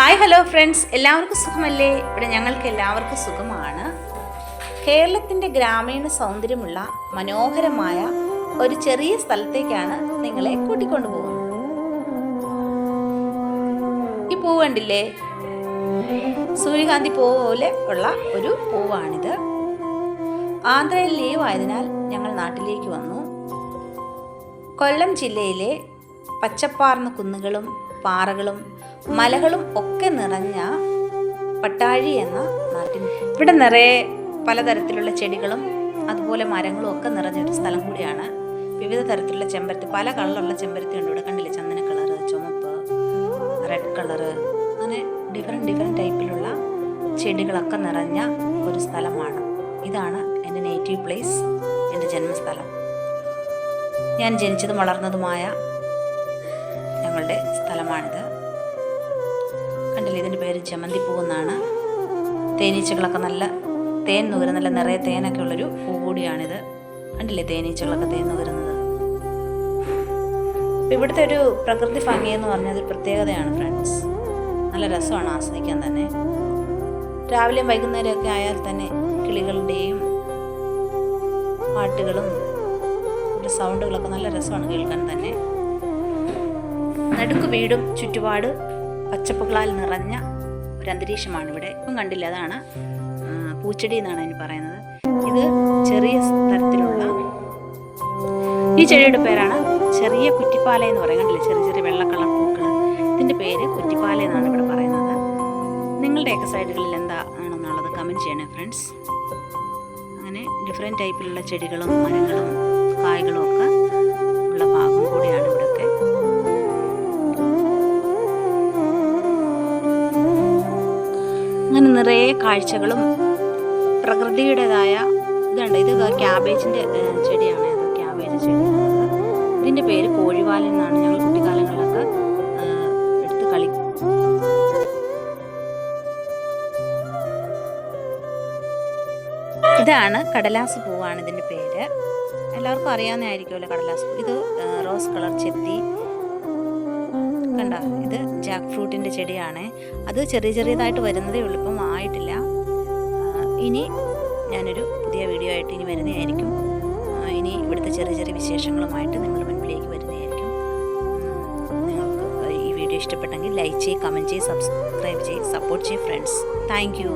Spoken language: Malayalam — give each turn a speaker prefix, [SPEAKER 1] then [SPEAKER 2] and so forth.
[SPEAKER 1] ഹായ് ഹലോ ഫ്രണ്ട്സ്, എല്ലാവർക്കും സുഖമല്ലേ? ഇവിടെ ഞങ്ങൾക്ക് എല്ലാവർക്കും സുഖമാണ്. കേരളത്തിൻ്റെ ഗ്രാമീണ സൗന്ദര്യമുള്ള മനോഹരമായ ഒരു ചെറിയ സ്ഥലത്തേക്കാണ് നിങ്ങളെ കൂട്ടിക്കൊണ്ടു പോകുന്നത്. ഈ പൂവ് കണ്ടില്ലേ? സൂര്യകാന്തി പൂവ് പോലെ ഉള്ള ഒരു പൂവാണിത്. ആന്ധ്രയിൽ ലീവ് ആയതിനാൽ ഞങ്ങൾ നാട്ടിലേക്ക് വന്നു. കൊല്ലം ജില്ലയിലെ പച്ചപ്പാർന്ന കുന്നുകളും പാറകളും മലകളും ഒക്കെ നിറഞ്ഞ പട്ടാഴി എന്ന നാട്ടിൽ ഇവിടെ നിറയെ പലതരത്തിലുള്ള ചെടികളും അതുപോലെ മരങ്ങളും ഒക്കെ നിറഞ്ഞൊരു സ്ഥലം കൂടിയാണ്. വിവിധ തരത്തിലുള്ള ചെമ്പരത്തി, പല കളറുള്ള ചെമ്പരത്തി ഉണ്ട് ഇവിടെ. കണ്ടില്ലേ? ചന്ദന കളറ്, ചുമപ്പ്, റെഡ് കളറ്, അങ്ങനെ ഡിഫറെൻറ്റ് ടൈപ്പിലുള്ള ചെടികളൊക്കെ നിറഞ്ഞ ഒരു സ്ഥലമാണ്. ഇതാണ് എൻ്റെ നേറ്റീവ് പ്ലേസ്, എൻ്റെ ജന്മസ്ഥലം. ഞാൻ ജനിച്ചതും വളർന്നതുമായ ഞങ്ങളുടെ സ്ഥലമാണിത്. കണ്ടില്ലേ? ഇതിൻ്റെ പേര് ജമന്തി പൂ എന്നാണ്. തേനീച്ചകളൊക്കെ നല്ല തേൻ നുകരുന്ന, നല്ല നിറയെ തേനൊക്കെ ഉള്ളൊരു പൂ കൂടിയാണിത്. കണ്ടില്ലേ? തേനീച്ചകളൊക്കെ തേൻ നുകരുന്നത്. ഇവിടുത്തെ ഒരു പ്രകൃതി ഭംഗി എന്ന് പറഞ്ഞാൽ ഒരു പ്രത്യേകതയാണ് ഫ്രണ്ട്സ്. നല്ല രസമാണ് ആസ്വദിക്കാൻ തന്നെ. രാവിലെയും വൈകുന്നേരമൊക്കെ ആയാൽ തന്നെ കിളികളുടെയും പാട്ടുകളും ഒരു സൗണ്ടുകളൊക്കെ നല്ല രസമാണ് കേൾക്കാൻ തന്നെ. നടുക്ക് വീടും ചുറ്റുപാട് പച്ചപ്പുകളാൽ നിറഞ്ഞ ഒരു അന്തരീക്ഷമാണ് ഇവിടെ. ഇപ്പം കണ്ടില്ല, അതാണ് പൂച്ചെടി എന്നാണ് അതിന് പറയുന്നത്. ഇത് ചെറിയ തരത്തിലുള്ള ഈ ചെടിയുടെ പേരാണ് ചെറിയ കുറ്റിപ്പാല എന്ന് പറയും. കണ്ടില്ലേ? ചെറിയ ചെറിയ വെള്ള കളർ പൂക്കൾ. ഇതിൻ്റെ പേര് കുറ്റിപ്പാല എന്നാണ് ഇവിടെ പറയുന്നത്. നിങ്ങളുടെയൊക്കെ സൈഡുകളിൽ എന്താ ആണെന്നുള്ളത് കമൻറ്റ് ചെയ്യണേ ഫ്രണ്ട്സ്. അങ്ങനെ ഡിഫറെൻറ്റ് ടൈപ്പിലുള്ള ചെടികളും മരങ്ങളും കായ്കളും ഒക്കെ ഉള്ള ഭാഗം കൂടിയാണ് ഇവിടെയൊക്കെ. അങ്ങനെ നിറയെ കാഴ്ചകളും പ്രകൃതിയുടേതായ ഇതുണ്ട്. ഇത് ക്യാബേജിൻ്റെ ചെടിയാണ്. അത് ക്യാബേജ് ചെടിയാണ്. ഇതിൻ്റെ പേര് കോഴിവാലൻ എന്നാണ്. ഞങ്ങൾ കുട്ടിക്കാലങ്ങളിലൊക്കെ എടുത്ത് കളി. ഇതാണ് കടലാസ് പൂവാണ് ഇതിൻ്റെ പേര്. എല്ലാവർക്കും അറിയാവുന്നതായിരിക്കുമല്ലോ കടലാസ് പൂ. ഇത് റോസ് കളർ ചെത്തി. കണ്ട, ഇത് ജാക്ക് ഫ്രൂട്ടിൻ്റെ ചെടിയാണ്. അത് ചെറിയതായിട്ട് വരുന്നതേ ഉള്ളൂ, ഇപ്പം ആയിട്ടില്ല. ഇനി ഞാനൊരു പുതിയ വീഡിയോ ആയിട്ട് ഇനി വരുന്നതായിരിക്കും. ഇനി ഇവിടുത്തെ ചെറിയ വിശേഷങ്ങളുമായിട്ട് നിങ്ങളുടെ മുൻപിലേക്ക് വരുന്നതായിരിക്കും. നിങ്ങൾക്ക് ഈ വീഡിയോ ഇഷ്ടപ്പെട്ടെങ്കിൽ ലൈക്ക് ചെയ്യ്, കമൻറ്റ് ചെയ്യ്, സബ്സ്ക്രൈബ് ചെയ്യ്, സപ്പോർട്ട് ചെയ്യ് ഫ്രണ്ട്സ്. Thank you.